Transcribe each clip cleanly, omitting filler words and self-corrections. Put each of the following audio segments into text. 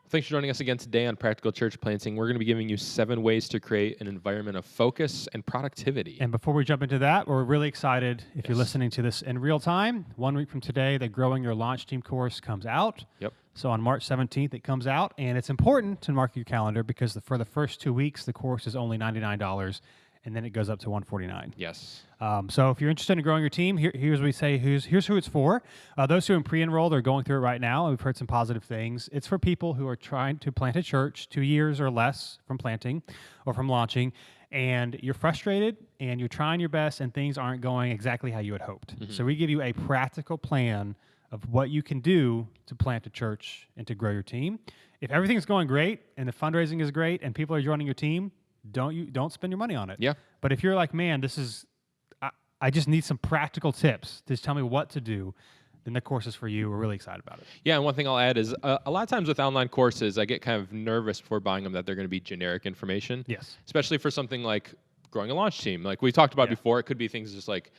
Thanks for joining us again today on Practical Church Planting. We're going to be giving you 7 ways to create an environment of focus and productivity. And before we jump into that, we're really excited if you're listening to this in real time. 1 week from today, the Growing Your Launch Team course comes out. Yep. So on March 17th, it comes out. And it's important to mark your calendar because for the first 2 weeks, the course is only $99. And then it goes up to $149. Yes. So if you're interested in growing your team, here's what we say. Here's who it's for. Those who are pre-enrolled are going through it right now. We've heard some positive things. It's for people who are trying to plant a church 2 years or less from planting or from launching, and you're frustrated and you're trying your best and things aren't going exactly how you had hoped. Mm-hmm. So we give you a practical plan of what you can do to plant a church and to grow your team. If everything's going great and the fundraising is great and people are joining your team, don't spend your money on it. Yeah. But if you're like, man, I just need some practical tips to tell me what to do, then the course is for you. We're really excited about it. Yeah, and one thing I'll add is a lot of times with online courses, I get kind of nervous before buying them that they're going to be generic information. Yes. Especially for something like growing a launch team. Like we talked about before, it could be things just like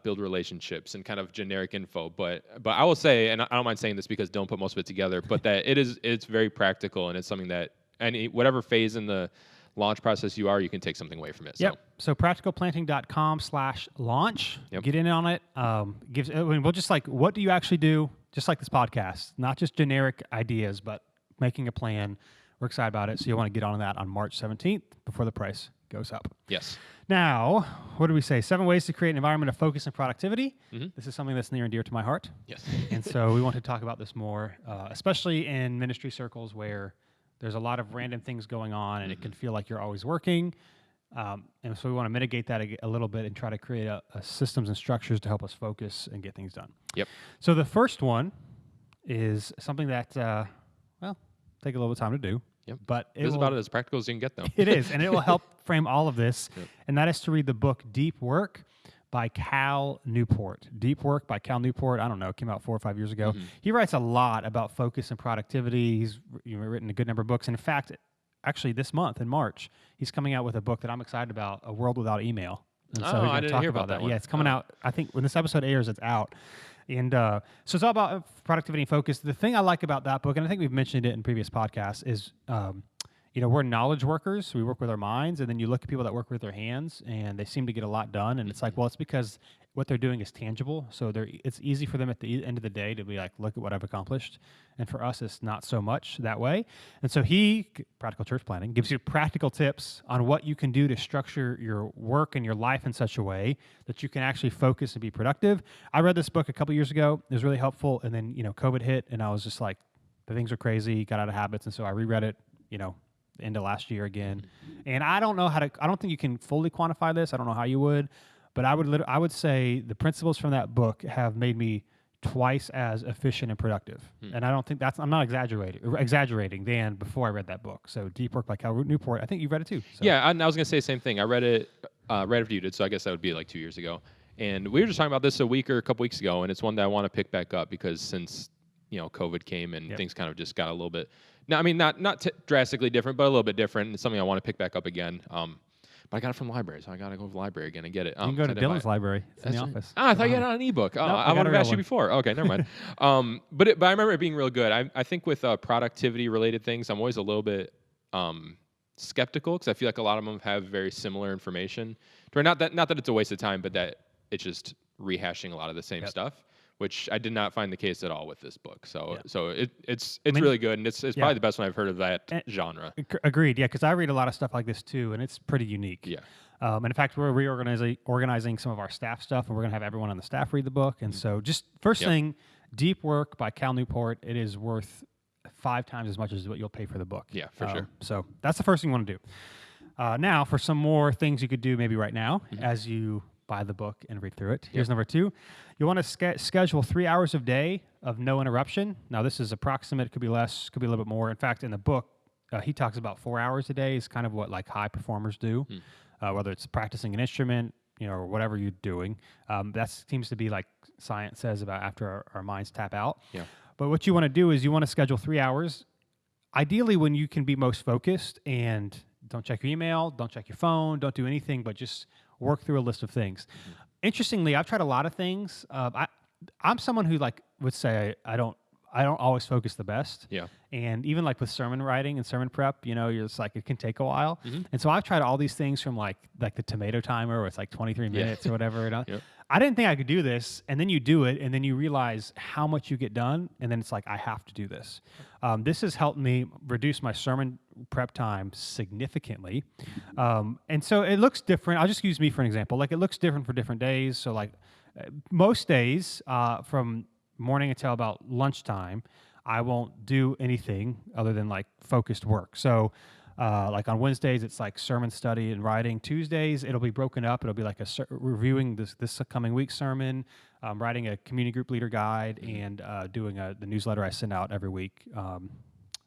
build relationships and kind of generic info. But I will say, and I don't mind saying this because don't put most of it together, but that it's very practical and it's something that whatever phase in the launch process you can take something away from it. Yep. So practicalplanting.com/launch. Yep. Get in on it. We'll just what do you actually do? Just like this podcast, not just generic ideas, but making a plan. We're excited about it. So you'll want to get on that on March 17th before the price goes up. Yes. Now, what do we say? 7 ways to create an environment of focus and productivity. Mm-hmm. This is something that's near and dear to my heart. Yes. And so we want to talk about this more, especially in ministry circles where there's a lot of random things going on, and it can feel like you're always working. And so we want to mitigate that a little bit and try to create a systems and structures to help us focus and get things done. Yep. So the first one is something that, take a little bit of time to do. Yep. But this is about as practical as you can get, though. It is, and it will help frame all of this. Yep. And that is to read the book Deep Work by Cal Newport. Deep Work by Cal Newport. I don't know. It came out 4 or 5 years ago. Mm-hmm. He writes a lot about focus and productivity. He's written a good number of books. And in fact, actually this month in March, he's coming out with a book that I'm excited about, A World Without Email. And so I didn't hear about that one. Yeah, it's coming out. I think when this episode airs, it's out. And so it's all about productivity and focus. The thing I like about that book, and I think we've mentioned it in previous podcasts, is we're knowledge workers. We work with our minds, and then you look at people that work with their hands, and they seem to get a lot done. And it's like, well, it's because what they're doing is tangible. So it's easy for them at the end of the day to be like, look at what I've accomplished. And for us, it's not so much that way. And so Practical Church Planting, gives you practical tips on what you can do to structure your work and your life in such a way that you can actually focus and be productive. I read this book a couple years ago. It was really helpful. And then, COVID hit, and I was just like, the things are crazy, got out of habits. And so I reread it, end of last year again. And I don't think you can fully quantify this. I don't know how you would, but I would say the principles from that book have made me twice as efficient and productive. And I don't think I'm not exaggerating than before I read that book. So Deep Work by Cal Newport. I think you've read it too. So. Yeah, I was going to say the same thing. I read it right after you did, so I guess that would be like 2 years ago. And we were just talking about this a couple weeks ago, and it's one that I want to pick back up because since COVID came and things kind of just got a little bit. Now, I mean, not drastically different, but a little bit different. It's something I want to pick back up again. But I got it from the library, so I got to go to the library again and get it. You can go to Dylan's library. It's in the office. I thought you had it on an ebook. I would have asked you before. Okay, never mind. But I remember it being real good. I think with productivity-related things, I'm always a little bit skeptical because I feel like a lot of them have very similar information. Not that it's a waste of time, but that it's just rehashing a lot of the same stuff, which I did not find the case at all with this book. So it's really good, and it's probably the best one I've heard of that genre. Agreed, yeah, because I read a lot of stuff like this too, and it's pretty unique. Yeah. And in fact, we're organizing some of our staff stuff, and we're going to have everyone on the staff read the book. And so just first thing, Deep Work by Cal Newport, it is worth 5 times as much as what you'll pay for the book. Yeah, for sure. So that's the first thing you want to do. Now, for some more things you could do maybe right now as you buy the book and read through it. Here's number 2. You want to schedule 3 hours a day of no interruption. Now, this is approximate. It could be less, could be a little bit more. In fact, in the book, he talks about 4 hours a day is kind of what like high performers do, whether it's practicing an instrument, or whatever you're doing. That seems to be like science says about after our minds tap out. Yeah. But what you want to do is you want to schedule 3 hours, ideally when you can be most focused, and don't check your email, don't check your phone, don't do anything, but just work through a list of things. Interestingly, I've tried a lot of things. I'm someone who would say I I don't always focus the best. Yeah. And even like with sermon writing and sermon prep, you're just like, it can take a while. Mm-hmm. And so I've tried all these things from like the tomato timer where it's like 23 minutes or whatever. Yep. I didn't think I could do this. And then you do it and then you realize how much you get done. And then it's like, I have to do this. This has helped me reduce my sermon prep time significantly. And so it looks different. I'll just use me for an example. Like it looks different for different days. So like most days from morning until about lunchtime, I won't do anything other than like focused work. So like on Wednesdays, it's like sermon study and writing. Tuesdays, it'll be broken up. It'll be like reviewing this coming week's sermon, writing a community group leader guide, and doing the newsletter I send out every week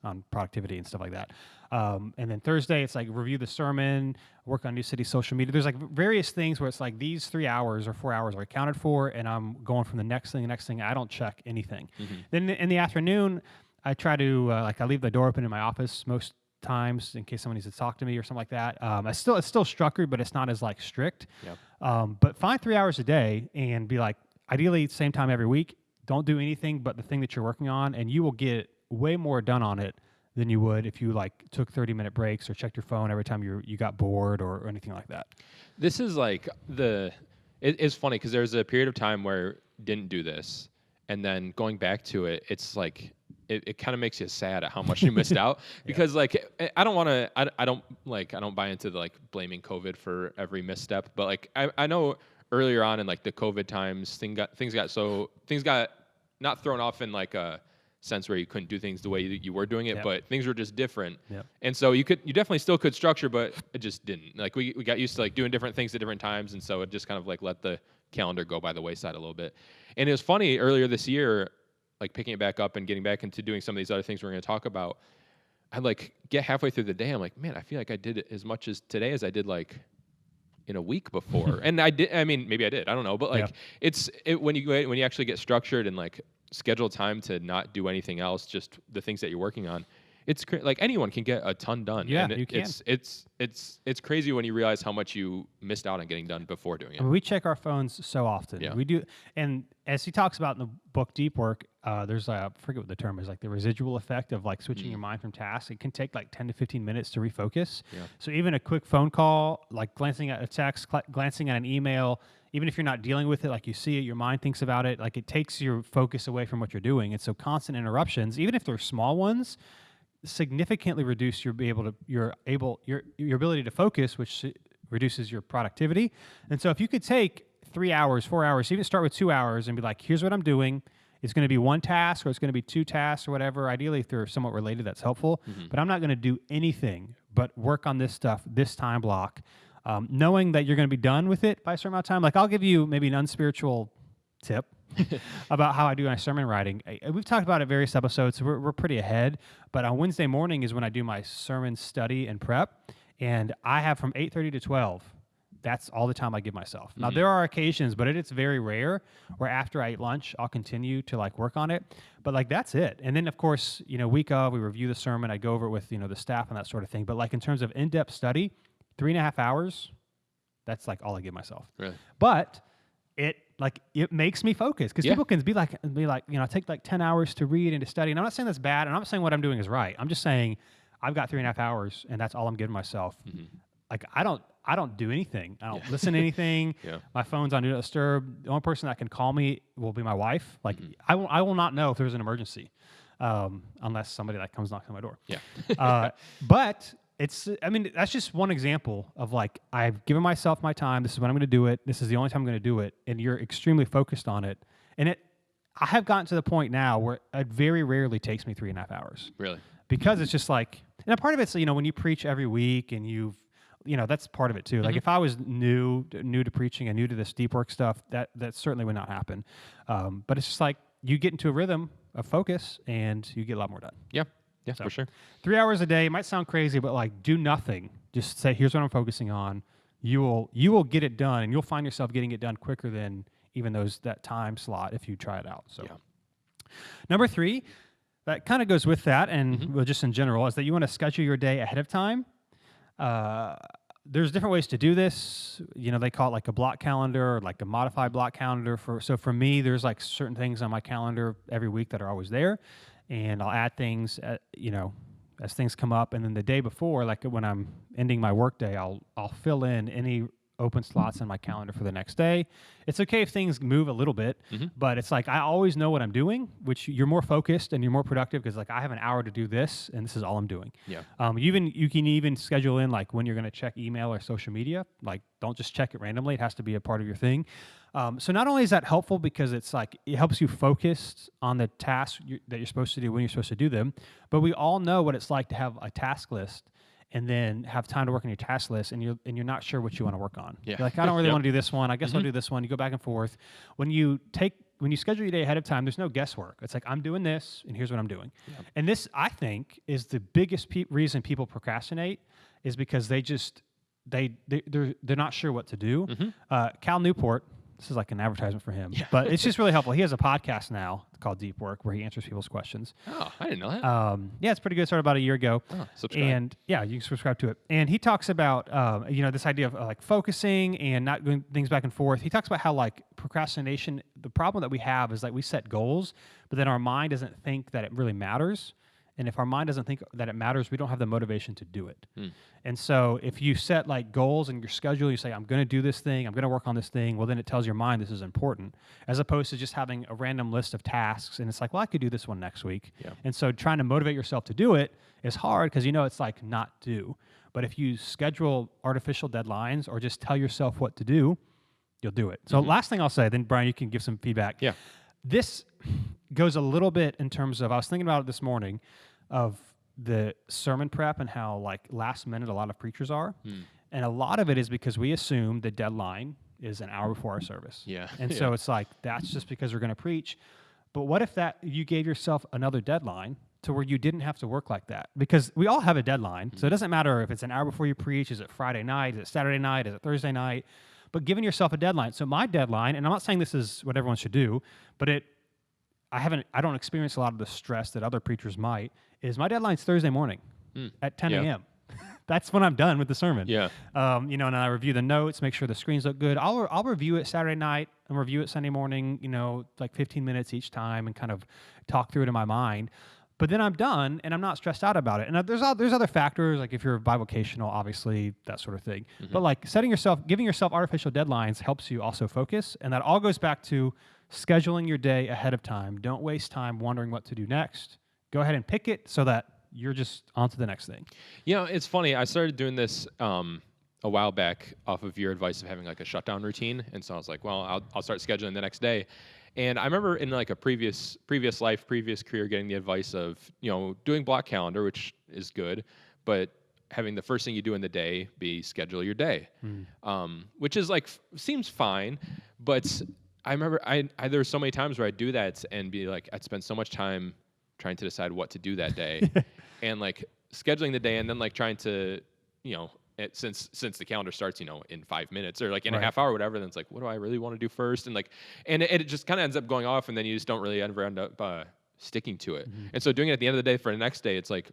on productivity and stuff like that. And then Thursday, it's like review the sermon, work on New City social media. There's like various things where it's like these 3 hours or 4 hours are accounted for, and I'm going from the next thing. I don't check anything. Mm-hmm. Then in the afternoon, I try to I leave the door open in my office most times in case someone needs to talk to me or something like that. It's still structured, but it's not as like strict. Yep. But find 3 hours a day and be like, ideally same time every week. Don't do anything but the thing that you're working on, and you will get way more done on it than you would if you like took 30-minute breaks or checked your phone every time you got bored or anything like that. This is like it's funny because there's a period of time where didn't do this, and then going back to it, it's like it kind of makes you sad at how much you missed out because like I don't buy into the like blaming COVID for every misstep, but like I know earlier on in like the COVID times things got not thrown off in like a sense where you couldn't do things the way you were doing it, but things were just different. Yep. And so you definitely still could structure, but it just didn't. Like we got used to like doing different things at different times, and so it just kind of like let the calendar go by the wayside a little bit. And it was funny earlier this year, like picking it back up and getting back into doing some of these other things we're going to talk about. I like get halfway through the day, I'm like, man, I feel like I did as much as today as I did like in a week before. And I did. I mean, maybe I did. I don't know, but like when you actually get structured and like schedule time to not do anything else, just the things that you're working on, it's like anyone can get a ton done. Yeah, and you can. It's crazy when you realize how much you missed out on getting done before doing it. I mean, we check our phones so often. Yeah. We do, and as he talks about in the book Deep Work, there's I forget what the term is, like the residual effect of like switching your mind from tasks. It can take like 10 to 15 minutes to refocus. Yeah. So even a quick phone call, like glancing at a text, glancing at an email, even if you're not dealing with it, like you see it, your mind thinks about it, like it takes your focus away from what you're doing. And so constant interruptions, even if they're small ones, significantly reduce your ability to focus, which reduces your productivity. And so if you could take 3 hours, 4 hours, even start with 2 hours and be like, here's what I'm doing. It's going to be one task or it's going to be two tasks or whatever. Ideally, if they're somewhat related, that's helpful. Mm-hmm. But I'm not going to do anything but work on this stuff, this time block, knowing that you're going to be done with it by a certain amount of time. Like I'll give you maybe an unspiritual tip about how I do my sermon writing. We've talked about it various episodes, so we're pretty ahead. But on Wednesday morning is when I do my sermon study and prep, and I have from 8:30 to 12. That's all the time I give myself. Mm-hmm. Now there are occasions, but it's very rare where after I eat lunch, I'll continue to like work on it. But like that's it. And then of course, week of, we review the sermon. I go over it with the staff and that sort of thing. But like in terms of in-depth study, 3.5 hours. That's like all I give myself. Really? But it makes me focus because people can be like, I take like 10 hours to read and to study. And I'm not saying that's bad. And I'm not saying what I'm doing is right. I'm just saying I've got 3.5 hours and that's all I'm giving myself. Mm-hmm. Like I don't do anything. I don't listen to anything. My phone's on Do Not Disturb. The only person that can call me will be my wife. Like I will not know if there's an emergency unless somebody like comes knocking on my door. Yeah. But that's just one example of like, I've given myself my time. This is when I'm going to do it. This is the only time I'm going to do it. And you're extremely focused on it. And I have gotten to the point now where it very rarely takes me 3.5 hours. Really? Because it's just like, and a part of it's, when you preach every week and that's part of it too. Mm-hmm. Like if I was new to preaching and new to this deep work stuff, that certainly would not happen. But it's just like you get into a rhythm of focus and you get a lot more done. Yeah. Yeah, so, for sure. 3 hours a day might sound crazy, but like do nothing. Just say, here's what I'm focusing on. You will get it done, and you'll find yourself getting it done quicker than even that time slot if you try it out. So, Number 3, that kind of goes with that, and just in general, is that you want to schedule your day ahead of time. there's different ways to do this. They call it like a block calendar or like a modified block calendar. So for me, there's like certain things on my calendar every week that are always there, and I'll add things, as things come up. And then the day before, like when I'm ending my workday, I'll fill in any open slots in my calendar for the next day. It's okay if things move a little bit, but it's like I always know what I'm doing, which you're more focused and you're more productive because like I have an hour to do this and this is all I'm doing. Yeah. You can even schedule in like when you're going to check email or social media. Like don't just check it randomly. It has to be a part of your thing. So not only is that helpful because it's like it helps you focus on the tasks that you're supposed to do when you're supposed to do them, but we all know what it's like to have a task list and then have time to work on your task list, and you're not sure what you want to work on. Yeah. You're like, I don't really want to do this one. I guess I'll do this one. You go back and forth. When you schedule your day ahead of time, there's no guesswork. It's like, I'm doing this, and here's what I'm doing. Yeah. And this, I think, is the biggest reason people procrastinate is because they're not sure what to do. Cal Newport, this is like an advertisement for him, but it's just really helpful. He has a podcast now called Deep Work where he answers people's questions. Oh, I didn't know that. Yeah, it's pretty good. Started about a year ago. Oh, subscribe. And yeah, you can subscribe to it. And he talks about, this idea of like focusing and not doing things back and forth. He talks about how like procrastination, the problem that we have is like we set goals, but then our mind doesn't think that it really matters. And if our mind doesn't think that it matters, we don't have the motivation to do it. And so if you set like goals in your schedule, you say, I'm going to do this thing, I'm going to work on this thing, well, then it tells your mind this is important, as opposed to just having a random list of tasks. And it's like, well, I could do this one next week. Yeah. And so trying to motivate yourself to do it is hard because it's like not due. But if you schedule artificial deadlines or just tell yourself what to do, you'll do it. So last thing I'll say, then Brian, you can give some feedback. Yeah. This goes a little bit in terms of, I was thinking about it this morning, of the sermon prep and how like last minute a lot of preachers are. And a lot of it is because we assume the deadline is an hour before our service. Yeah. And so it's like, that's just because we're going to preach. But what if that you gave yourself another deadline to where you didn't have to work like that? Because we all have a deadline. So it doesn't matter if it's an hour before you preach, is it Friday night, is it Saturday night, is it Thursday night? But giving yourself a deadline. So my deadline, and I'm not saying this is what everyone should do, but I don't experience a lot of the stress that other preachers might, is my deadline's Thursday morning at 10 a.m. That's when I'm done with the sermon. Yeah. And I review the notes, make sure the screens look good. I'll review it Saturday night and review it Sunday morning, like 15 minutes each time and kind of talk through it in my mind. But then I'm done and I'm not stressed out about it. And there's other factors, like if you're bivocational, obviously, that sort of thing. But like giving yourself artificial deadlines helps you also focus. And that all goes back to scheduling your day ahead of time. Don't waste time wondering what to do next. Go ahead and pick it so that you're just on to the next thing. It's funny. I started doing this a while back off of your advice of having like a shutdown routine. And so I was like, well, I'll start scheduling the next day. And I remember in like a previous career getting the advice of, doing block calendar, which is good, but having the first thing you do in the day be schedule your day, which is like, seems fine. But I remember there were so many times where I'd do that and be like, I'd spend so much time trying to decide what to do that day and like scheduling the day and then like trying to, since the calendar starts, in 5 minutes or like in a half hour or whatever, then it's like, what do I really want to do first? And it just kind of ends up going off and then you just don't really ever end up sticking to it. And so doing it at the end of the day for the next day, it's like,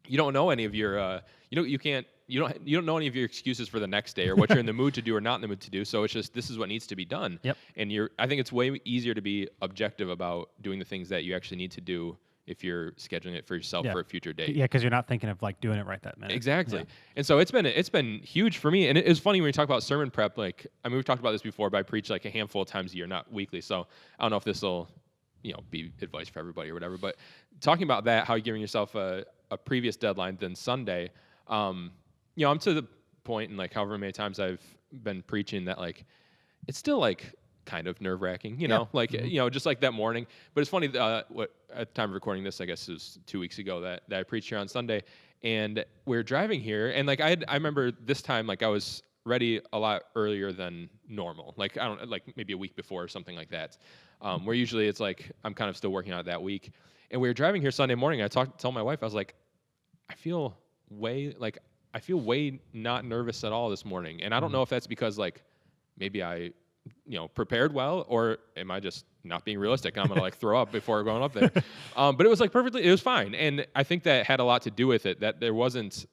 you don't know any of your, you don't know any of your excuses for the next day or what you're in the mood to do or not in the mood to do. So it's just, this is what needs to be done. Yep. And I think it's way easier to be objective about doing the things that you actually need to do if you're scheduling it for yourself for a future date. Yeah, because you're not thinking of like doing it right that minute. Exactly. Yeah. And so it's been huge for me. And it's funny when you talk about sermon prep, like, we've talked about this before, but I preach like a handful of times a year, not weekly. So I don't know if this will, be advice for everybody or whatever, but talking about that, how you're giving yourself a previous deadline than Sunday, I'm to the point in like however many times I've been preaching that like, it's still like kind of nerve-wracking, just like that morning. But it's funny, at the time of recording this, I guess it was 2 weeks ago that I preached here on Sunday, and we're driving here, and like I remember this time, like I was ready a lot earlier than normal. Like maybe a week before or something like that, where usually it's like I'm kind of still working on it that week. And we were driving here Sunday morning, I told my wife, I was like, I feel way not nervous at all this morning. And I don't know if that's because like maybe I prepared well, or am I just not being realistic? I'm gonna like throw up before going up there. But it was like it was fine. And I think that had a lot to do with it, that there wasn't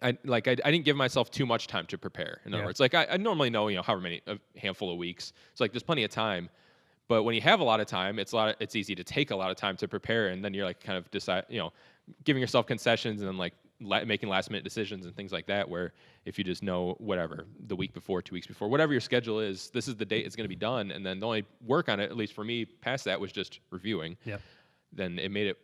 I didn't give myself too much time to prepare. In other words, like I normally know, however many, a handful of weeks. It's like there's plenty of time. But when you have a lot of time, it's easy to take a lot of time to prepare, and then you're like kind of giving yourself concessions and then like making last minute decisions and things like that. Where if you just know whatever the week before, 2 weeks before, whatever your schedule is, this is the date it's going to be done, and then the only work on it, at least for me, past that was just reviewing. Yep. Then it made it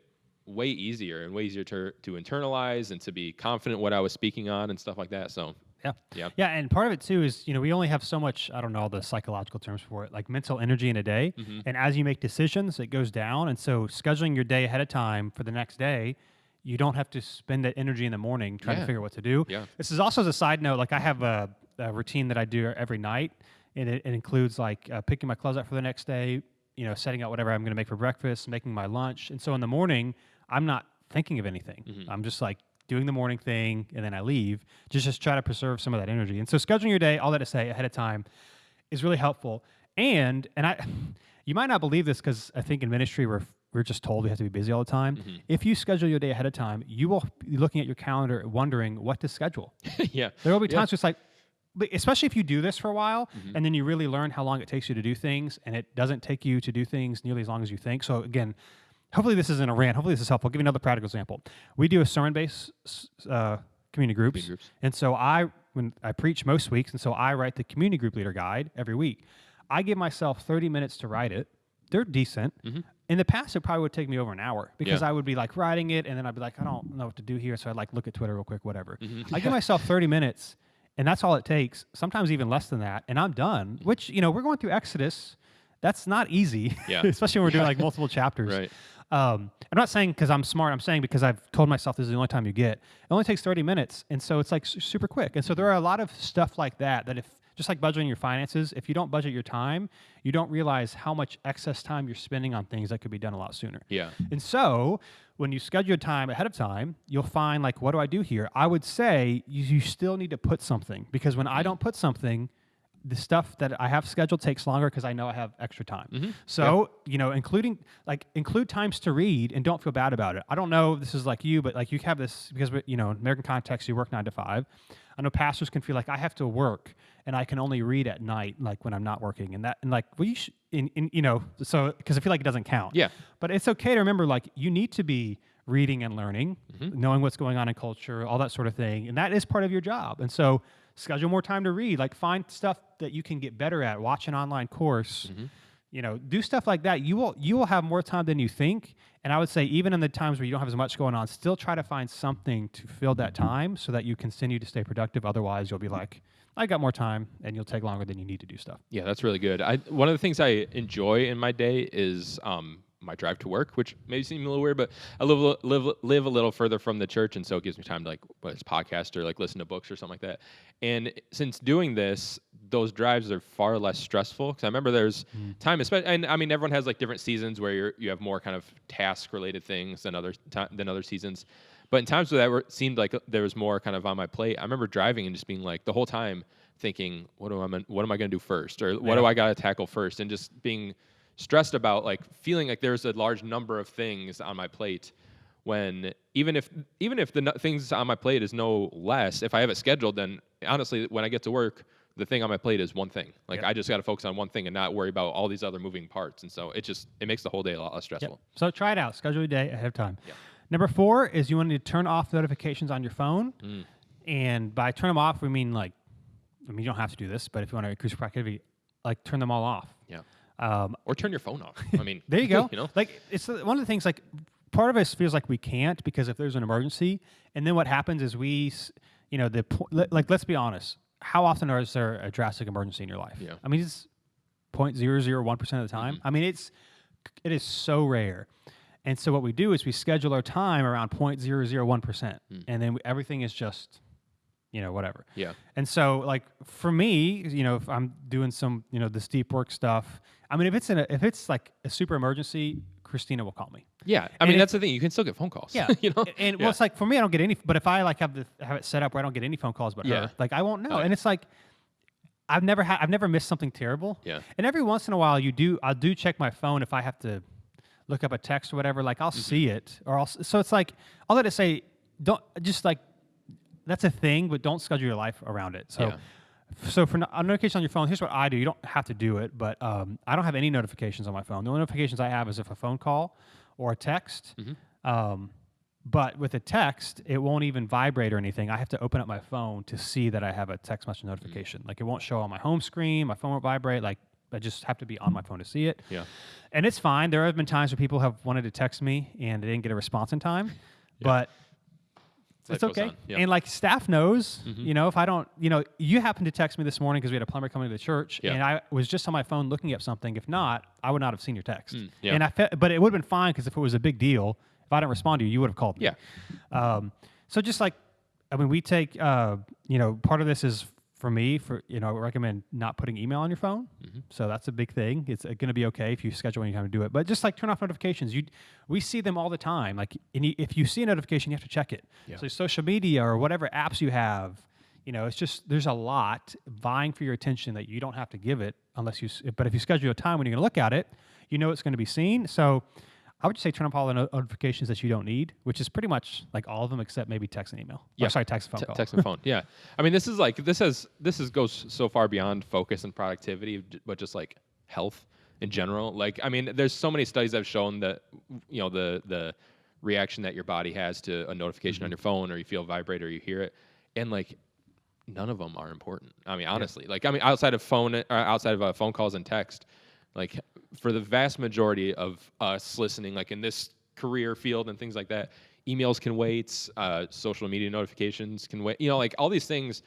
way easier to internalize and to be confident what I was speaking on and stuff like that. So. Yeah, and part of it too is we only have so much, I don't know all the psychological terms for it, like mental energy in a day, and as you make decisions, it goes down. And so scheduling your day ahead of time for the next day, you don't have to spend that energy in the morning trying to figure out what to do. Yeah. This is also as a side note, like I have a routine that I do every night, and it includes like picking my clothes out for the next day, setting out whatever I'm going to make for breakfast, making my lunch, and so in the morning I'm not thinking of anything. I'm just like doing the morning thing, and then I leave. Just try to preserve some of that energy. And so scheduling your day, all that to say, ahead of time is really helpful. And you might not believe this because I think in ministry we're just told we have to be busy all the time. If you schedule your day ahead of time, you will be looking at your calendar wondering what to schedule. Yeah. There will be times just like, especially if you do this for a while, and then you really learn how long it takes you to do things, and it doesn't take you to do things nearly as long as you think. So again, hopefully this isn't a rant. Hopefully this is helpful. I'll give you another practical example. We do a sermon-based community groups. And so when I preach most weeks, and so I write the community group leader guide every week. I give myself 30 minutes to write it. They're decent. In the past, it probably would take me over an hour because I would be like writing it, and then I'd be like, I don't know what to do here, so I'd like look at Twitter real quick, whatever. I give myself 30 minutes, and that's all it takes. Sometimes even less than that, and I'm done. Which we're going through Exodus. That's not easy, especially when we're doing like multiple chapters. Right. I'm not saying because I'm smart. I'm saying because I've told myself this is the only time you get. It only takes 30 minutes, and so it's like super quick. And so there are a lot of stuff like that if, just like budgeting your finances, if you don't budget your time, you don't realize how much excess time you're spending on things that could be done a lot sooner. Yeah. And so when you schedule your time ahead of time, you'll find like, what do I do here? I would say you still need to put something, because when I don't put something, the stuff that I have scheduled takes longer because I know I have extra time. So, include times to read and don't feel bad about it. I don't know if this is like you, but like you have this, because, in American context, you work 9 to 5. I know pastors can feel like I have to work and I can only read at night, like when I'm not working, so, because I feel like it doesn't count. Yeah. But it's okay to remember, like, you need to be reading and learning, knowing what's going on in culture, all that sort of thing. And that is part of your job. And so, schedule more time to read, like find stuff that you can get better at, watch an online course, do stuff like that. You will have more time than you think. And I would say even in the times where you don't have as much going on, still try to find something to fill that time so that you continue to stay productive. Otherwise, you'll be like, I got more time, and you'll take longer than you need to do stuff. Yeah, that's really good. One of the things I enjoy in my day is my drive to work, which may seem a little weird, but I live a little further from the church, and so it gives me time to podcast or like listen to books or something like that. And since doing this, those drives are far less stressful, because I remember there's time, especially, and I mean everyone has like different seasons where you have more kind of task related things than other seasons. But in times where it seemed like there was more kind of on my plate, I remember driving and just being like the whole time thinking, what am I going to do first, or what do I got to tackle first, and just being stressed about like feeling like there's a large number of things on my plate, when even if the things on my plate is no less, if I have it scheduled, then honestly when I get to work, the thing on my plate is one thing. Like I just got to focus on one thing and not worry about all these other moving parts. And so it makes the whole day a lot less stressful. So try it out. Schedule your day ahead of time. Number 4 is you want to turn off notifications on your phone. And by turn them off, we mean you don't have to do this, but if you want to increase productivity, like turn them all off. Or turn your phone off. I mean, there you go. Like it's one of the things, like part of us feels like we can't because if there's an emergency, and then what happens is let's be honest. How often is there a drastic emergency in your life? I mean, it's 0.001% of the time. I mean, it is so rare. And so what we do is we schedule our time around 0.001%, and then everything is just, whatever. And so, like for me, if I'm doing some, the steep work stuff, I mean, if it's like a super emergency, Christina will call me. Yeah, I mean that's the thing. You can still get phone calls. Yeah, and well, it's like for me, I don't get any. But if I like have it set up where I don't get any phone calls, but her, like I won't know. And it's like I've never missed something terrible. And every once in a while, I do check my phone if I have to look up a text or whatever. Like I'll see it, so it's like all that to say, don't just like that's a thing, but don't schedule your life around it. So. So for a notification on your phone, here's what I do. You don't have to do it, but I don't have any notifications on my phone. The only notifications I have is if a phone call or a text. But with a text, it won't even vibrate or anything. I have to open up my phone to see that I have a text message notification. Like it won't show on my home screen. My phone won't vibrate. Like I just have to be on my phone to see it. Yeah. And it's fine. There have been times where people have wanted to text me and they didn't get a response in time, but it's okay. Yeah. And like staff knows, you know, if I don't, you know, you happened to text me this morning because we had a plumber coming to the church and I was just on my phone looking up something. If not, I would not have seen your text. And but it would have been fine because if it was a big deal, if I didn't respond to you, you would have called me. So just like, I mean, we take, you know, part of this is for me, you know, I recommend not putting email on your phone. So that's a big thing. It's going to be okay if you schedule any time to do it. But just like turn off notifications. We see them all the time. Like if you see a notification, you have to check it. So social media or whatever apps you have, you know, it's just there's a lot vying for your attention that you don't have to give it unless you. But if you schedule a time when you're going to look at it, you know it's going to be seen. So I would just say turn off all the notifications that you don't need, which is pretty much like all of them except maybe text and email. Yeah, sorry, text and phone call. Text and phone. Yeah, I mean this goes so far beyond focus and productivity, but just like health in general. Like I mean, there's so many studies that have shown that you know the reaction that your body has to a notification on your phone, or you feel vibrate, or you hear it, and like none of them are important. I mean, honestly, like I mean, outside of phone calls and text. Like for the vast majority of us listening, like in this career field and things like that, emails can wait, social media notifications can wait. You know, like all these things,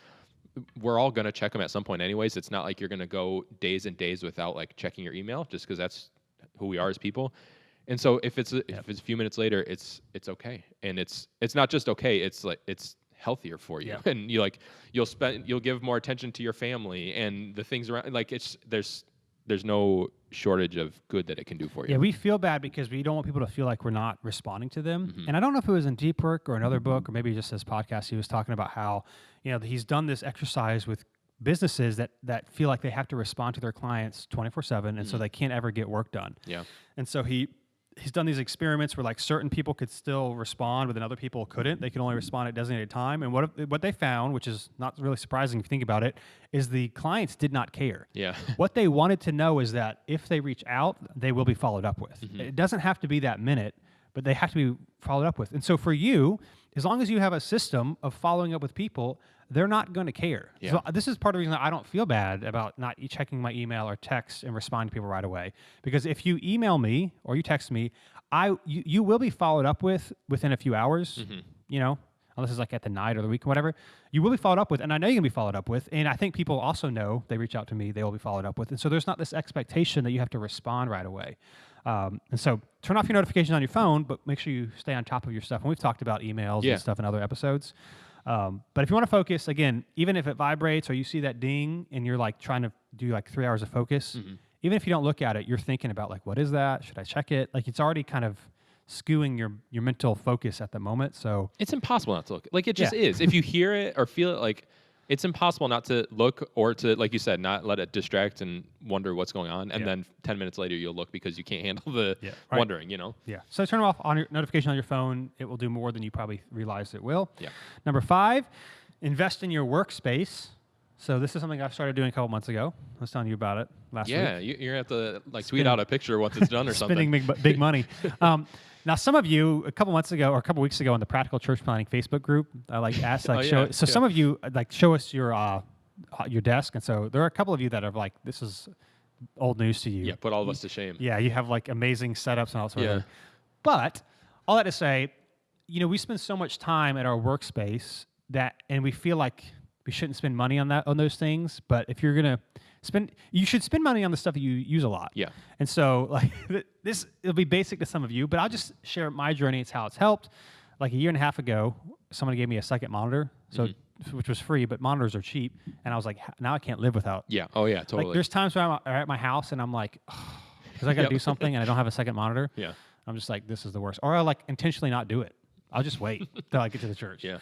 we're all going to check them at some point anyways. It's not like you're going to go days and days without like checking your email just because that's who we are as people. And so if it's a few minutes later, it's okay. And it's not just okay. It's like it's healthier for you. And you'll give more attention to your family and the things around. Like there's no shortage of good that it can do for you. Yeah, we feel bad because we don't want people to feel like we're not responding to them. And I don't know if it was in Deep Work or another book or maybe just this podcast, he was talking about how, you know, he's done this exercise with businesses that feel like they have to respond to their clients 24/7 and so they can't ever get work done. Yeah. And so he's done these experiments where like certain people could still respond, but then other people couldn't. They could only respond at designated time. And what they found, which is not really surprising if you think about it, is the clients did not care. Yeah. What they wanted to know is that if they reach out, they will be followed up with. It doesn't have to be that minute, but they have to be followed up with. And so for you, as long as you have a system of following up with people, they're not going to care. Yeah. So this is part of the reason that I don't feel bad about not checking my email or text and responding to people right away. Because if you email me or you text me, you will be followed up with within a few hours, you know, unless it's like at the night or the week or whatever. You will be followed up with, and I know you're going to be followed up with. And I think people also know they reach out to me, they will be followed up with. And so there's not this expectation that you have to respond right away. And so turn off your notifications on your phone, but make sure you stay on top of your stuff. And we've talked about emails and stuff in other episodes. But if you want to focus, again, even if it vibrates or you see that ding and you're like trying to do like 3 hours of focus, even if you don't look at it, you're thinking about like, what is that? Should I check it? Like it's already kind of skewing your mental focus at the moment. So it's impossible not to look. Like it just is. If you hear it or feel it, like it's impossible not to look or to, like you said, not let it distract and wonder what's going on. And then 10 minutes later, you'll look because you can't handle the wondering, you know? Yeah. So turn off on your notification on your phone. It will do more than you probably realize it will. Yeah. Number 5, invest in your workspace. So this is something I started doing a couple months ago. I was telling you about it last week. Yeah, you're going to have to like tweet out a picture once it's done or something. Spending big money. Now, some of you a couple months ago or a couple weeks ago in the Practical Church Planning Facebook group, I like asked like some of you like show us your desk, and so there are a couple of you that are like, this is old news to you. Yeah, put all of us to shame. Yeah, you have like amazing setups and all sorts of things. But all that to say, you know, we spend so much time at our workspace and we feel like we shouldn't spend money on those things. But if you're gonna you should spend money on the stuff that you use a lot. Yeah. And so like it'll be basic to some of you, but I'll just share my journey. It's how it's helped. Like a year and a half ago, someone gave me a second monitor, which was free, but monitors are cheap. And I was like, now I can't live without. Yeah. Oh yeah, totally. Like there's times where I'm at my house and I'm like, because I got to do something and I don't have a second monitor. Yeah. I'm just like, this is the worst. Or I like intentionally not do it. I'll just wait till I get to the church. Yeah.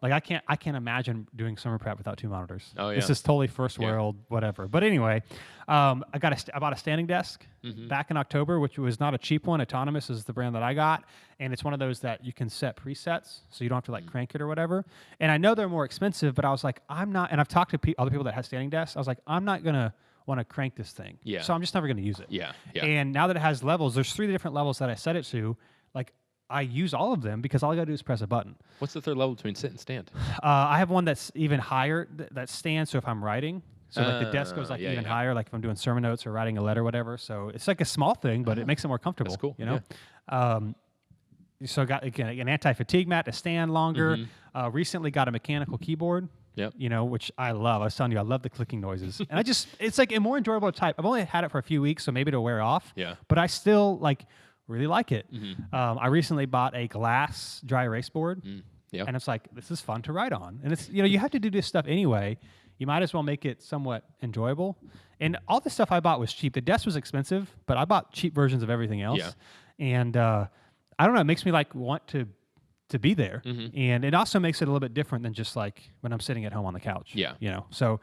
Like I can't imagine doing summer prep without 2 monitors. Oh, yeah. This is totally first world, whatever. But anyway, I bought a standing desk back in October, which was not a cheap one. Autonomous is the brand that I got, and it's one of those that you can set presets, so you don't have to like crank it or whatever. And I know they're more expensive, but I was like, I'm not. And I've talked to other people that have standing desks. I was like, I'm not gonna want to crank this thing. Yeah. So I'm just never gonna use it. Yeah. Yeah. And now that it has levels, there's 3 different levels that I set it to. Like I use all of them because all I gotta do is press a button. What's the third level between sit and stand? I have one that's even higher that stands. So if I'm writing, so like the desk goes like even higher, like if I'm doing sermon notes or writing a letter, or whatever. So it's like a small thing, but it makes it more comfortable. That's cool. You know. So I got again an anti-fatigue mat to stand longer. Recently got a mechanical keyboard. Yep. You know, which I love. I was telling you, I love the clicking noises, and it's like a more enjoyable to type. I've only had it for a few weeks, so maybe it'll wear off. Yeah. But I still really like it. I recently bought a glass dry erase board, Yeah. and it's like this is fun to write on. And it's you have to do this stuff anyway. You might as well make it somewhat enjoyable. And all the stuff I bought was cheap. The desk was expensive, but I bought cheap versions of everything else. Yeah. And I don't know, it makes me want to be there. And it also makes it a little bit different than just like when I'm sitting at home on the couch. Yeah. You know, so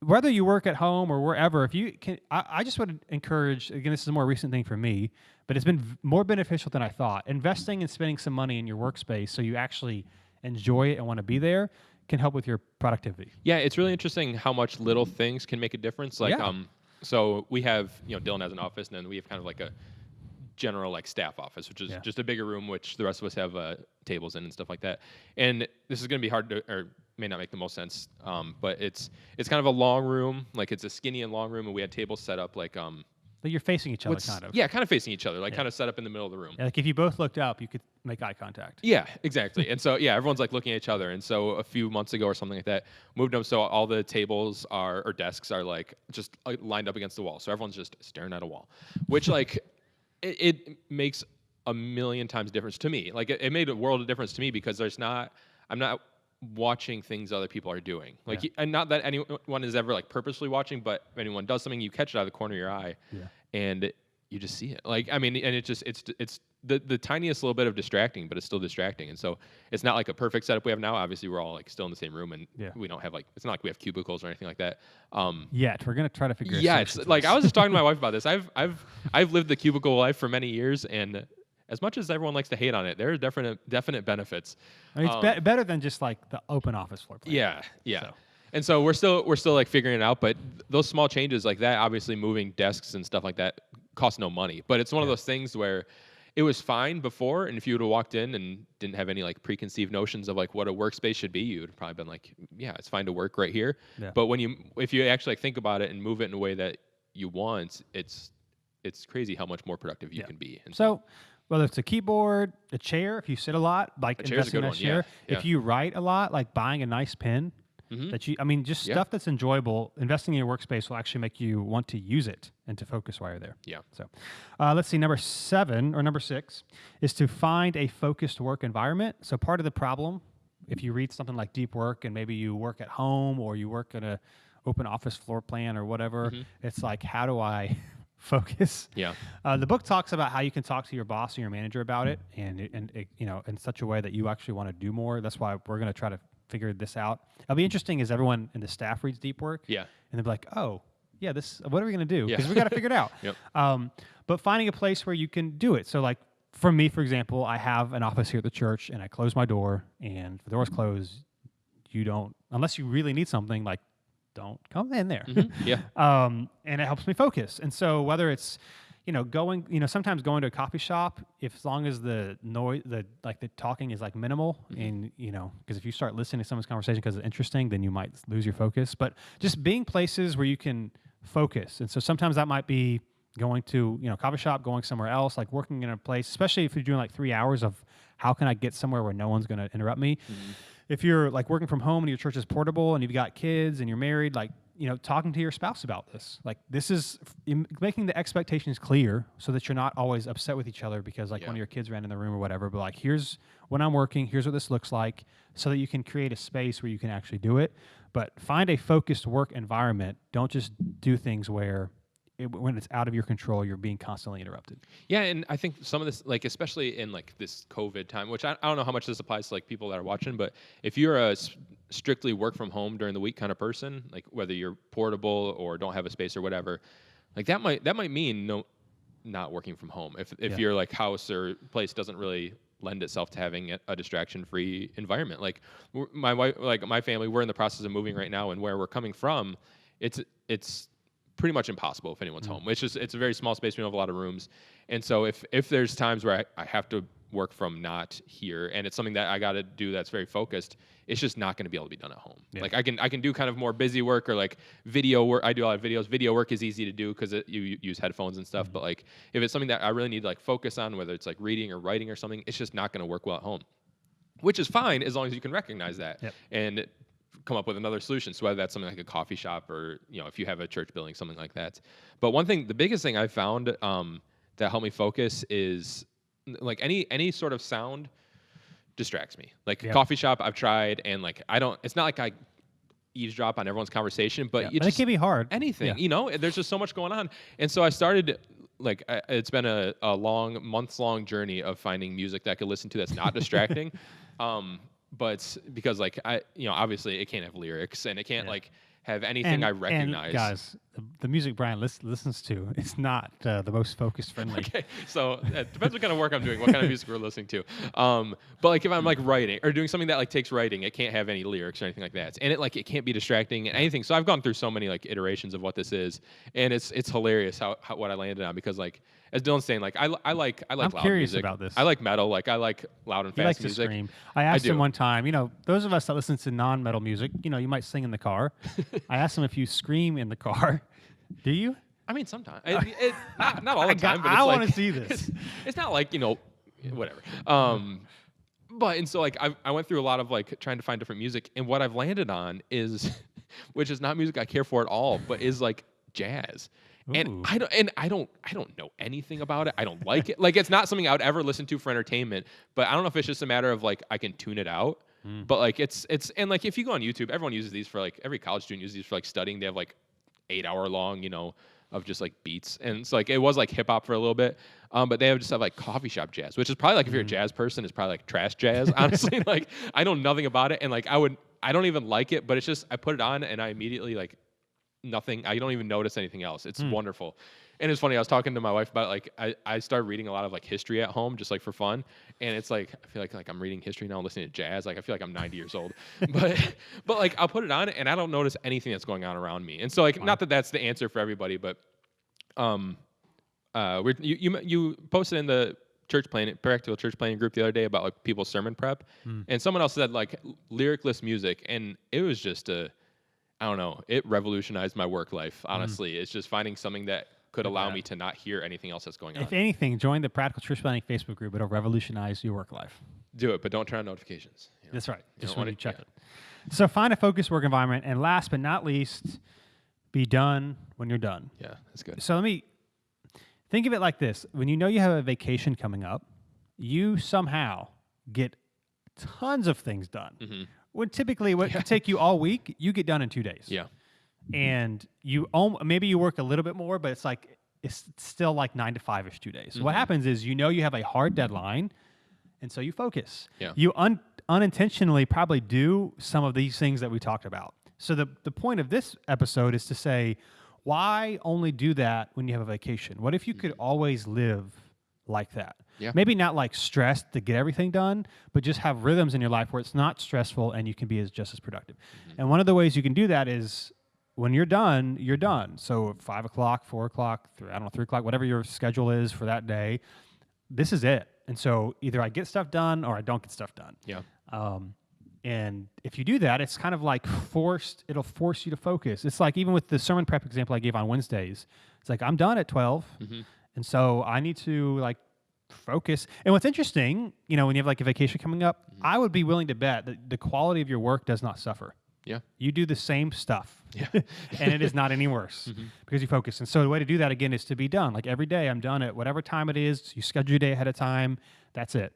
whether you work at home or wherever, if you can, I just would encourage, again, this is a more recent thing for me, but it's been more beneficial than I thought. Investing and spending some money in your workspace so you actually enjoy it and want to be there can help with your productivity. Yeah, it's really interesting how much little things can make a difference. Like, so we have, Dylan has an office, and then we have kind of like a general like staff office, which is just a bigger room, which the rest of us have tables in and stuff like that. And this is going to be hard to, or may not make the most sense, but it's kind of a long room, like it's a skinny and long room, and we had tables set up like But you're facing each other, kind of. Yeah, kind of facing each other, like kind of set up in the middle of the room. Yeah, like if you both looked up, you could make eye contact. Yeah, exactly. And so, everyone's like looking at each other. And so a few months ago or something like that, moved them so all the tables or desks are like just lined up against the wall. So everyone's just staring at a wall, which like it makes a million times difference to me. Like it made a world of difference to me because I'm not watching things other people are doing. Like, and not that anyone is ever like purposely watching, but if anyone does something, you catch it out of the corner of your eye, and you just see it. Like, I mean, and it's the tiniest little bit of distracting, but it's still distracting. And so it's not like a perfect setup we have now. Obviously, we're all like still in the same room, and we don't have like, it's not like we have cubicles or anything like that. Yet we're gonna try to figure. Yeah, it's like I was just talking to my wife about this. I've lived the cubicle life for many years, and as much as everyone likes to hate on it, there are definite benefits. I mean, it's better than just like the open office floor plan. Yeah. So. And so we're still like figuring it out, but those small changes like that, obviously moving desks and stuff like that cost no money. But it's one of those things where it was fine before, and if you would have walked in and didn't have any like preconceived notions of like what a workspace should be, you would have probably been like, yeah, it's fine to work right here. Yeah. But if you actually like, think about it and move it in a way that you want, it's crazy how much more productive you can be. And so whether it's a keyboard, a chair, if you sit a lot, like investing in a chair. Yeah. If you write a lot, like buying a nice pen. Just stuff that's enjoyable. Investing in your workspace will actually make you want to use it and to focus while you're there. Yeah. So, let's see. Number 6 is to find a focused work environment. So part of the problem, if you read something like Deep Work and maybe you work at home or you work at a open office floor plan or whatever, it's like, how do I focus? Yeah. The book talks about how you can talk to your boss and your manager about it, and in such a way that you actually want to do more. That's why we're going to try to figure this out. It'll be interesting as everyone in the staff reads Deep Work. Yeah. And they'll be like, oh, yeah, what are we going to do? Because we got to figure it out. Yep. But finding a place where you can do it. So like for me, for example, I have an office here at the church, and I close my door, and if the door's closed, you don't, unless you really need something, like don't come in there. Yeah. And it helps me focus. And so whether it's, sometimes going to a coffee shop, as long as the noise, the talking is like minimal, and because if you start listening to someone's conversation because it's interesting, then you might lose your focus. But just being places where you can focus, and so sometimes that might be going to coffee shop, going somewhere else, like working in a place, especially if you're doing like 3 hours of how can I get somewhere where no one's going to interrupt me. If you're like working from home and your church is portable and you've got kids and you're married, like talking to your spouse about this. Like, this is making the expectations clear so that you're not always upset with each other because one of your kids ran in the room or whatever. But like, here's when I'm working, here's what this looks like, so that you can create a space where you can actually do it. But find a focused work environment. Don't just do things where when it's out of your control, you're being constantly interrupted. Yeah, and I think some of this, like especially in like this COVID time, which I don't know how much this applies to like people that are watching, but if you're a strictly work from home during the week kind of person, like whether you're portable or don't have a space or whatever, like that might mean not working from home if your like house or place doesn't really lend itself to having a distraction-free environment. Like my wife, like my family, we're in the process of moving right now, and where we're coming from, it's pretty much impossible if anyone's home. It's a very small space. We don't have a lot of rooms, and so if there's times where I have to work from not here, and it's something that I got to do that's very focused, it's just not going to be able to be done at home. Yeah. Like I can do kind of more busy work or like video work. I do a lot of videos. Video work is easy to do because you use headphones and stuff. But like if it's something that I really need to like focus on, whether it's like reading or writing or something, it's just not going to work well at home, which is fine as long as you can recognize that and come up with another solution. So whether that's something like a coffee shop or if you have a church building, something like that. But the biggest thing I found that helped me focus is like any sort of sound distracts me. Like coffee shop, I've tried, and like it's not like I eavesdrop on everyone's conversation, but it can be hard. Anything, there's just so much going on. And so I started, like, it's been a months long journey of finding music that I could listen to that's not distracting. But because like obviously it can't have lyrics and it can't like have anything I recognize. And guys, the music Brian listens to, it's not the most focused friendly. Okay, so it depends what kind of work I'm doing, what kind of music we're listening to. But like if I'm like writing or doing something that like takes writing, it can't have any lyrics or anything like that. And it can't be distracting and anything. So I've gone through so many like iterations of what this is, and it's hilarious how what I landed on, because like as Dylan's saying, like I like I'm loud curious music. about this. I like metal, like I like loud and He fast likes music. to scream. I asked him one time, those of us that listen to non-metal music, you might sing in the car. I asked him if you scream in the car. Do you? I mean, sometimes. Not all the time, but I want to see this. It's not like, whatever. And so like I went through a lot of like trying to find different music, and what I've landed on is, which is not music I care for at all, but is like jazz. Ooh. And I don't know anything about it. I don't like it. Like it's not something I would ever listen to for entertainment, but I don't know if it's just a matter of like I can tune it out. But like it's and like if you go on YouTube, everyone uses these for like every college student uses these for like studying. They have like 8-hour long, of just like beats. And it's like it was like hip hop for a little bit. But they just have like coffee shop jazz, which is probably like if you're a jazz person, it's probably like trash jazz. Honestly, like I know nothing about it, and like I don't even like it, but it's just I put it on and I immediately like nothing. I don't even notice anything else. It's wonderful. And it's funny, I was talking to my wife about like I started reading a lot of like history at home just like for fun, and it's like I feel like I'm reading history now, listening to jazz. Like I feel like I'm 90 years old, but like I'll put it on and I don't notice anything that's going on around me. And so like not that that's the answer for everybody, but you posted in the practical church planning group the other day about like people's sermon prep, and someone else said like lyricless music, and it was just I don't know, it revolutionized my work life. Honestly, it's just finding something that could allow me to not hear anything else that's going on. If anything, join the Practical Church Planning Facebook group. It'll revolutionize your work life. Do it, but don't turn on notifications. That's right. Just when you check it. So find a focused work environment, and last but not least, be done when you're done. Yeah, that's good. So let me think of it like this. When you have a vacation coming up, you somehow get tons of things done. Mm-hmm. When typically what could take you all week, you get done in 2 days. Yeah. And you maybe you work a little bit more, but it's still like 9 to 5-ish 2 days. So what happens is you have a hard deadline, and so you focus. Yeah. You unintentionally probably do some of these things that we talked about. So the point of this episode is to say, why only do that when you have a vacation? What if you could always live like that? Yeah. Maybe not like stressed to get everything done, but just have rhythms in your life where it's not stressful and you can be just as productive. Mm-hmm. And one of the ways you can do that is when you're done, you're done. So 5 o'clock, 4 o'clock, 3 o'clock, whatever your schedule is for that day, this is it. And so either I get stuff done or I don't get stuff done. Yeah. And if you do that, it's kind of like it'll force you to focus. It's like even with the sermon prep example I gave on Wednesdays, it's like I'm done at 12. Mm-hmm. And so I need to like focus. And what's interesting, when you have like a vacation coming up, I would be willing to bet that the quality of your work does not suffer. Yeah. You do the same stuff. Yeah. And it is not any worse because you focus. And so the way to do that, again, is to be done. Like every day I'm done at whatever time it is. You schedule your day ahead of time. That's it.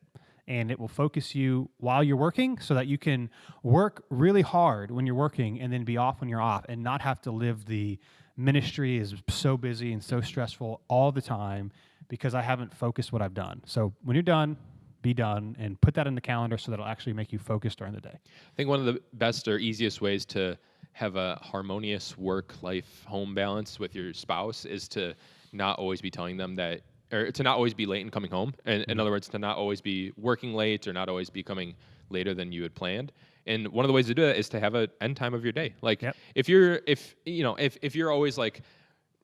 And it will focus you while you're working so that you can work really hard when you're working and then be off when you're off and not have to live the ministry is so busy and so stressful all the time because I haven't focused what I've done. So when you're done, be done, and put that in the calendar so that it'll actually make you focus during the day. I think one of the best or easiest ways to have a harmonious work-life-home balance with your spouse is to not always be telling them that, or to not always be late in coming home. And in other words, to not always be working late or not always be coming later than you had planned. And one of the ways to do that is to have an end time of your day. Like if you're always like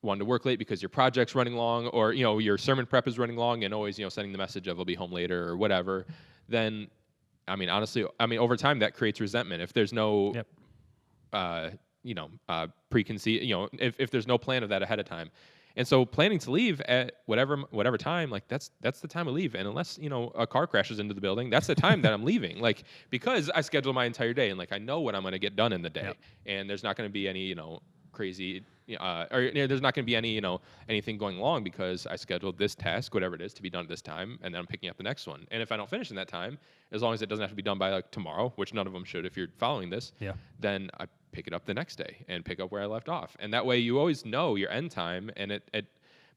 wanting to work late because your project's running long, or your sermon prep is running long, and always sending the message of I'll be home later or whatever, then honestly, over time that creates resentment. If there's no preconceived, if there's no plan of that ahead of time. And so planning to leave at whatever time, like that's the time I leave. And unless, a car crashes into the building, that's the time that I'm leaving. Like, because I schedule my entire day and like I know what I'm going to get done in the day. And there's not going to be any, crazy or there's not going to be any, anything going along because I scheduled this task, whatever it is, to be done at this time, and then I'm picking up the next one. And if I don't finish in that time, as long as it doesn't have to be done by like tomorrow, which none of them should if you're following this, then I pick it up the next day and pick up where I left off. And that way you always know your end time, and it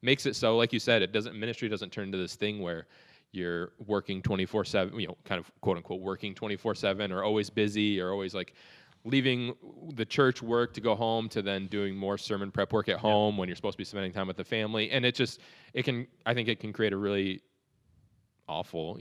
makes it so, like you said, ministry doesn't turn into this thing where you're working 24/7, kind of quote unquote working 24/7, or always busy, or always like leaving the church work to go home to then doing more sermon prep work at home when you're supposed to be spending time with the family. And I think it can create a really awful,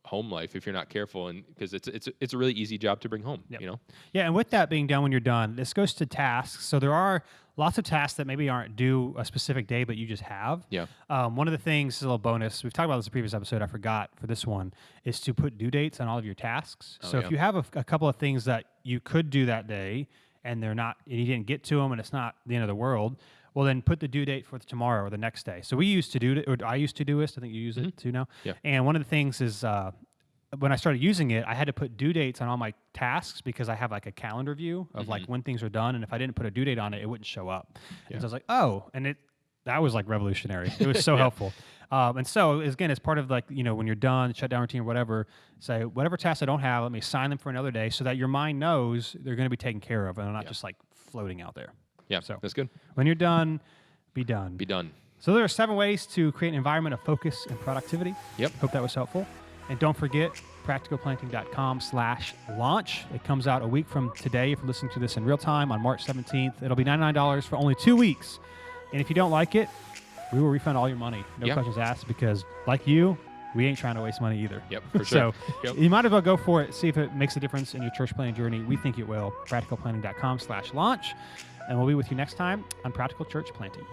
home life if you're not careful, and because it's a really easy job to bring home. Yeah, and with that being done when you're done, this goes to tasks. So there are lots of tasks that maybe aren't due a specific day, but you just have. One of the things, a little bonus, we've talked about this in a previous episode, I forgot for this one, is to put due dates on all of your tasks. So if you have a couple of things that you could do that day and they're not, and you didn't get to them and it's not the end of the world, well, then put the due date for tomorrow or the next day. So I use Todoist. I think you use it too now. And one of the things is when I started using it, I had to put due dates on all my tasks because I have like a calendar view of like when things are done. And if I didn't put a due date on it, it wouldn't show up. And so I was like, oh, and that was like revolutionary. It was so helpful. And so again, as part of like, when you're done, shutdown routine or whatever, say whatever tasks I don't have, let me sign them for another day so that your mind knows they're going to be taken care of and not just like floating out there. Yeah, so that's good. When you're done, be done. Be done. So there are 7 ways to create an environment of focus and productivity. Hope that was helpful. And don't forget, practicalplanting.com/launch. It comes out a week from today if you're listening to this in real time on March 17th. It'll be $99 for only 2 weeks. And if you don't like it, we will refund all your money. No questions asked, because like you, we ain't trying to waste money either. For sure. So you might as well go for it. See if it makes a difference in your church planning journey. We think it will. practicalplanting.com/launch. And we'll be with you next time on Practical Church Planting.